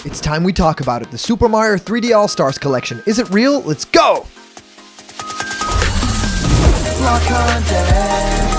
It's time we talk about it. The Super Mario 3D All-Stars collection. Is it real? Let's go! Block content.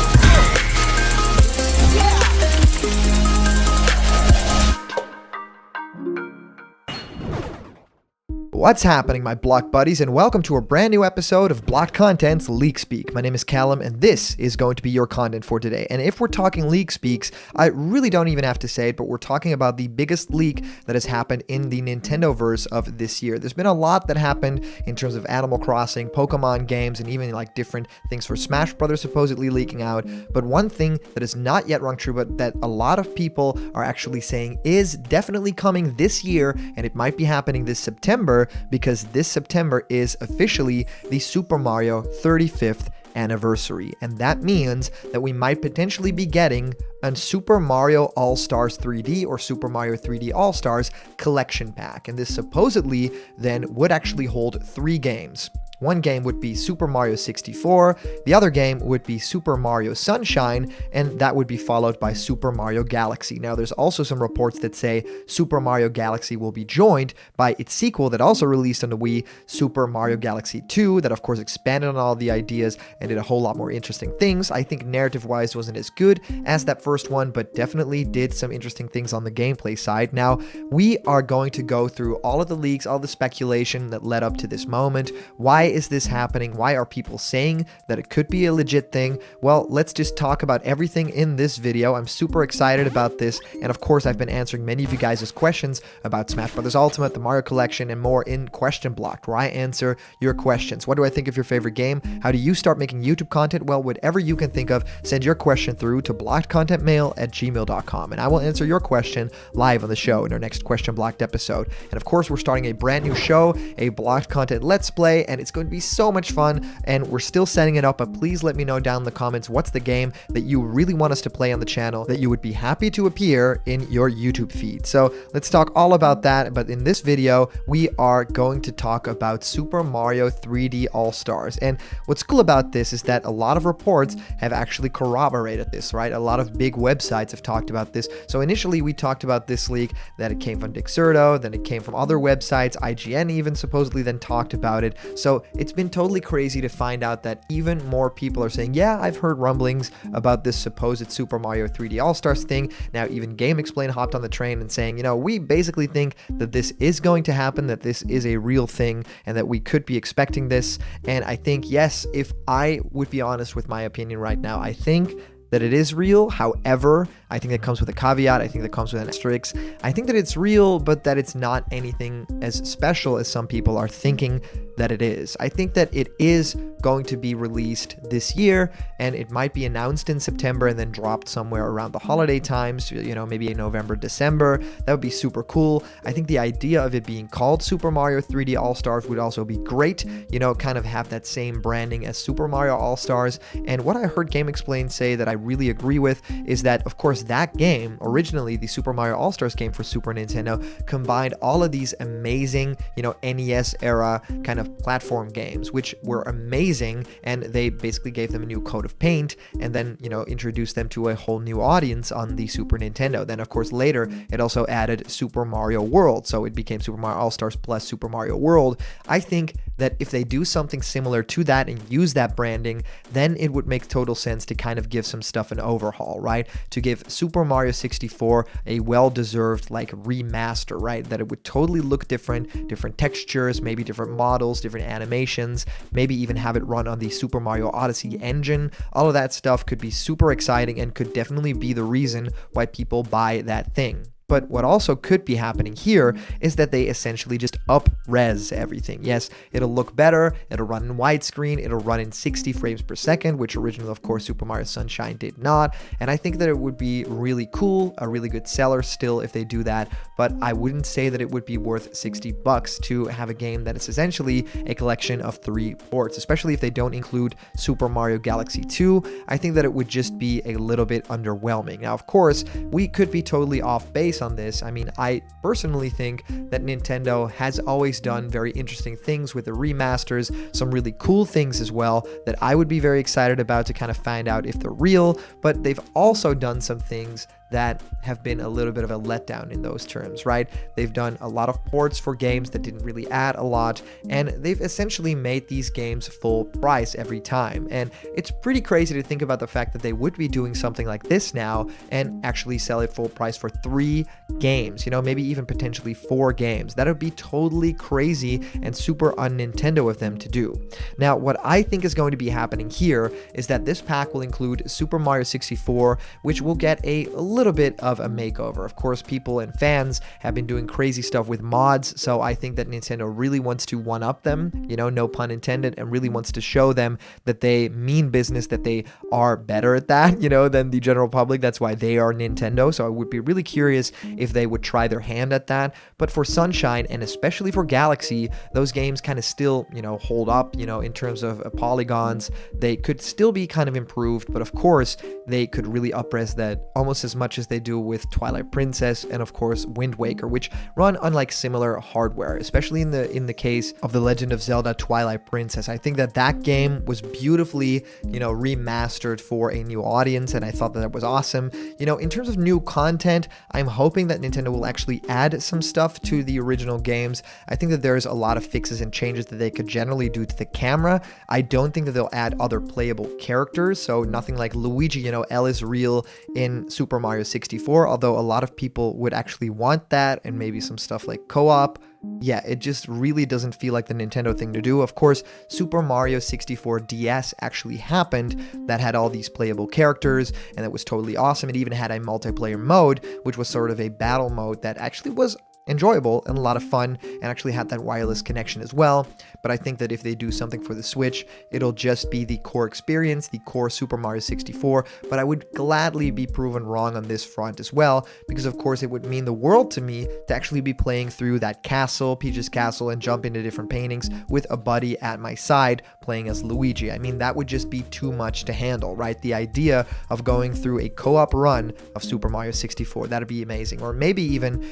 What's happening, my block buddies, and welcome to a brand new episode of Blocked Content's Leak Speak. My name is Callum, and this is going to be your content for today. And if we're talking leak speaks, I really don't even have to say it, but we're talking about the biggest leak that has happened in the Nintendoverse of this year. There's been a lot that happened in terms of Animal Crossing, Pokemon games, and even like different things for Smash Brothers supposedly leaking out. But one thing that is not yet rung true, but that a lot of people are actually saying is definitely coming this year, and it might be happening this September, because this September is officially the Super Mario 35th anniversary. And that means that we might potentially be getting a Super Mario All-Stars 3D or Super Mario 3D All-Stars collection pack. And this supposedly then would actually hold 3 games. One game would be Super Mario 64, the other game would be Super Mario Sunshine, and that would be followed by Super Mario Galaxy. Now, there's also some reports that say Super Mario Galaxy will be joined by its sequel that also released on the Wii, Super Mario Galaxy 2, that of course expanded on all the ideas and did a whole lot more interesting things. I think narrative-wise wasn't as good as that first one, but definitely did some interesting things on the gameplay side. Now, we are going to go through all of the leaks, all the speculation that led up to this moment. Why is this happening? Why are people saying that it could be a legit thing? Well, let's just talk about everything in this video. I'm super excited about this, and of course I've been answering many of you guys' questions about Smash Brothers Ultimate, the Mario Collection, and more in Question Blocked, where I answer your questions. What do I think of your favorite game? How do you start making YouTube content? Well, whatever you can think of, send your question through to blockedcontentmail@gmail.com, and I will answer your question live on the show in our next Question Blocked episode. And of course, we're starting a brand new show, a Blocked Content Let's Play, and it's going to be so much fun, and we're still setting it up, but please let me know down in the comments what's the game that you really want us to play on the channel that you would be happy to appear in your YouTube feed. So let's talk all about that, but in this video we are going to talk about Super Mario 3D All-Stars. And what's cool about this is that a lot of reports have actually corroborated this, right? A lot of big websites have talked about this. So initially we talked about this leak, that it came from Dixerto, then it came from other websites, IGN even supposedly then talked about it. So it's been totally crazy to find out that even more people are saying, yeah, I've heard rumblings about this supposed Super Mario 3D All-Stars thing. Now even GameXplain hopped on the train and saying, you know, we basically think that this is going to happen, that this is a real thing, and that we could be expecting this. And I think, yes, if I would be honest with my opinion right now, I think that it is real. However, I think that comes with a caveat. I think that comes with an asterisk. I think that it's real, but that it's not anything as special as some people are thinking that it is. I think that it is going to be released this year, and it might be announced in September and then dropped somewhere around the holiday times, you know, maybe in November, December. That would be super cool. I think the idea of it being called Super Mario 3D All-Stars would also be great, you know, kind of have that same branding as Super Mario All-Stars. And what I heard GameXplain say that I really agree with is that, of course, that game, originally the Super Mario All-Stars game for Super Nintendo, combined all of these amazing, you know, NES era kind of platform games, which were amazing, and they basically gave them a new coat of paint and then, you know, introduced them to a whole new audience on the Super Nintendo. Then of course later it also added Super Mario World, so it became Super Mario All-Stars plus Super Mario World. I think that if they do something similar to that and use that branding, then it would make total sense to kind of give some stuff an overhaul, right? To give Super Mario 64 a well-deserved like remaster, right? That it would totally look different, different textures, maybe different models, different animations, maybe even have it run on the Super Mario Odyssey engine. All of that stuff could be super exciting and could definitely be the reason why people buy that thing. But what also could be happening here is that they essentially just up-res everything. Yes, it'll look better, it'll run in widescreen, it'll run in 60 frames per second, which originally, of course, Super Mario Sunshine did not. And I think that it would be really cool, a really good seller still if they do that, but I wouldn't say that it would be worth $60 to have a game that is essentially a collection of 3 ports, especially if they don't include Super Mario Galaxy 2. I think that it would just be a little bit underwhelming. Now, of course, we could be totally off base on this. I mean, I personally think that Nintendo has always done very interesting things with the remasters, some really cool things as well that I would be very excited about to kind of find out if they're real, but they've also done some things that have been a little bit of a letdown in those terms, right? They've done a lot of ports for games that didn't really add a lot, and they've essentially made these games full price every time. And it's pretty crazy to think about the fact that they would be doing something like this now and actually sell it full price for 3 games, maybe even potentially 4 games. That would be totally crazy and super un-Nintendo of them to do. Now, what I think is going to be happening here is that this pack will include Super Mario 64, which will get a little bit of a makeover. Of course, people and fans have been doing crazy stuff with mods, so I think that Nintendo really wants to one-up them, no pun intended, and really wants to show them that they mean business, that they are better at that, than the general public. That's why they are Nintendo, so I would be really curious if they would try their hand at that. But for Sunshine, and especially for Galaxy, those games kind of still, hold up, in terms of polygons. They could still be kind of improved, but of course, they could really up-res that almost as much as they do with Twilight Princess and of course Wind Waker, which run on like similar hardware, especially in the case of The Legend of Zelda Twilight Princess. I think that game was beautifully, remastered for a new audience, and I thought that was awesome. In terms of new content, I'm hoping that Nintendo will actually add some stuff to the original games. I think that there's a lot of fixes and changes that they could generally do to the camera. I don't think that they'll add other playable characters, so nothing like Luigi, L is real in Super Mario 64, although a lot of people would actually want that, and maybe some stuff like co-op. Yeah, it just really doesn't feel like the Nintendo thing to do. Of course, Super Mario 64 DS actually happened. That had all these playable characters, and that was totally awesome. It even had a multiplayer mode, which was sort of a battle mode that actually was enjoyable and a lot of fun, and actually had that wireless connection as well. But I think that if they do something for the Switch, it'll just be the core experience, the core Super Mario 64. But I would gladly be proven wrong on this front as well, because of course it would mean the world to me to actually be playing through that castle, Peach's castle, and jump into different paintings with a buddy at my side playing as Luigi. I mean, that would just be too much to handle, right? The idea of going through a co-op run of Super Mario 64, that'd be amazing. Or maybe even,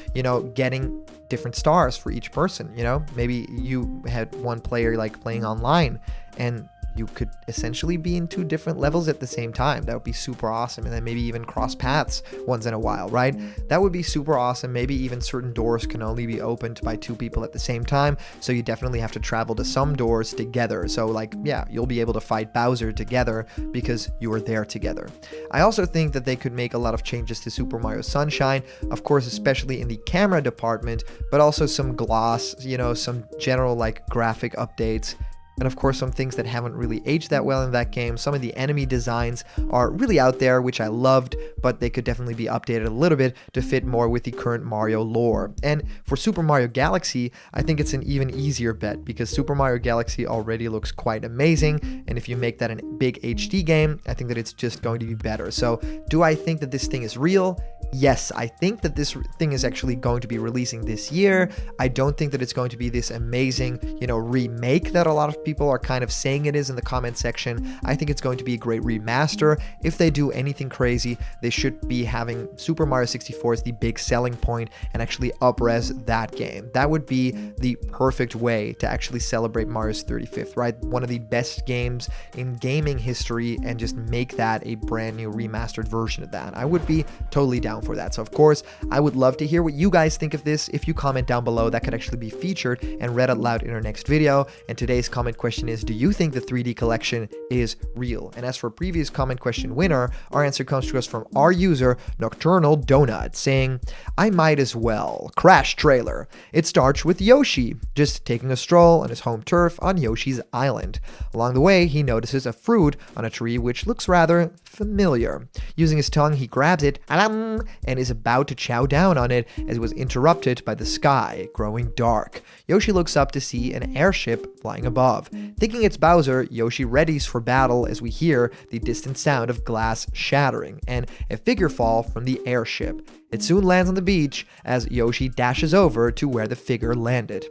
getting different stars for each person. Maybe you had one player like playing online, and you could essentially be in 2 different levels at the same time. That would be super awesome. And then maybe even cross paths once in a while, right? That would be super awesome. Maybe even certain doors can only be opened by 2 people at the same time, so you definitely have to travel to some doors together. So like, yeah, you'll be able to fight Bowser together because you were there together. I also think that they could make a lot of changes to Super Mario Sunshine, of course, especially in the camera department, but also some gloss, some general like graphic updates. And of course, some things that haven't really aged that well in that game. Some of the enemy designs are really out there, which I loved, but they could definitely be updated a little bit to fit more with the current Mario lore. And for Super Mario Galaxy, I think it's an even easier bet, because Super Mario Galaxy already looks quite amazing. And if you make that a big HD game, I think that it's just going to be better. So do I think that this thing is real? Yes, I think that this thing is actually going to be releasing this year. I don't think that it's going to be this amazing, remake that a lot of people are kind of saying it is in the comment section. I think it's going to be a great remaster. If they do anything crazy, they should be having Super Mario 64 as the big selling point and actually up-res that game. That would be the perfect way to actually celebrate Mario's 35th, right? One of the best games in gaming history, and just make that a brand new remastered version of that. I would be totally down for that. So of course, I would love to hear what you guys think of this. If you comment down below, that could actually be featured and read out loud in our next video. And today's comment question is, do you think the 3D collection is real? And as for previous comment question winner, our answer comes to us from our user Nocturnal Donut, saying, I might as well. Crash trailer. It starts with Yoshi just taking a stroll on his home turf on Yoshi's Island. Along the way, he notices a fruit on a tree which looks rather familiar. Using his tongue, he grabs it and is about to chow down on it as it was interrupted by the sky growing dark. Yoshi looks up to see an airship flying above. Thinking it's Bowser, Yoshi readies for battle as we hear the distant sound of glass shattering and a figure fall from the airship. It soon lands on the beach as Yoshi dashes over to where the figure landed.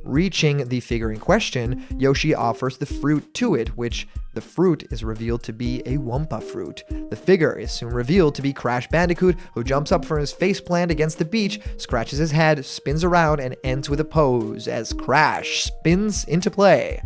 Reaching the figure in question, Yoshi offers the fruit to it, which the fruit is revealed to be a Wumpa fruit. The figure is soon revealed to be Crash Bandicoot, who jumps up from his faceplant against the beach, scratches his head, spins around, and ends with a pose as Crash spins into play.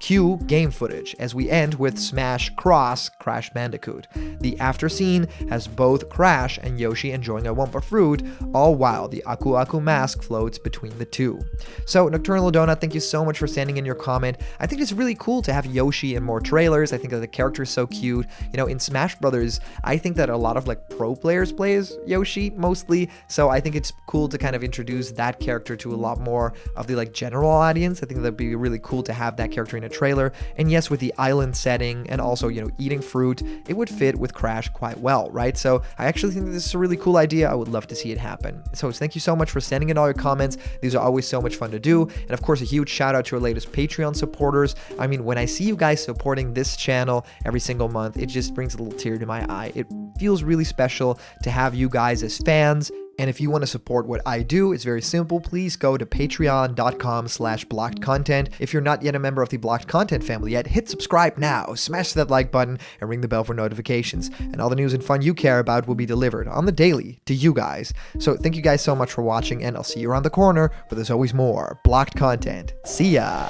Cue game footage as we end with Smash Cross Crash Bandicoot. The after scene has both Crash and Yoshi enjoying a Wumpa fruit, all while the Aku Aku mask floats between the two. So Nocturnal Donut, thank you so much for sending in your comment. I think it's really cool to have Yoshi in more trailers. I think that the character is so cute. You know, in Smash Brothers, I think that a lot of like pro players play as Yoshi mostly, so I think it's cool to kind of introduce that character to a lot more of the like general audience. I think that'd be really cool to have that character in a trailer. And yes, with the island setting and also, you know, eating fruit, it would fit with Crash quite well, right? So I actually think that this is a really cool idea. I would love to see it happen. So thank you so much for sending in all your comments. These are always so much fun to do. And of course, a huge shout out to our latest Patreon supporters. I mean, when I see you guys supporting this channel every single month, it just brings a little tear to my eye. It feels really special to have you guys as fans. And if you want to support what I do, it's very simple. Please go to patreon.com/blockedcontent. If you're not yet a member of the Blocked Content family yet, hit subscribe now, smash that like button, and ring the bell for notifications. And all the news and fun you care about will be delivered on the daily to you guys. So thank you guys so much for watching, and I'll see you around the corner, but there's always more Blocked Content. See ya!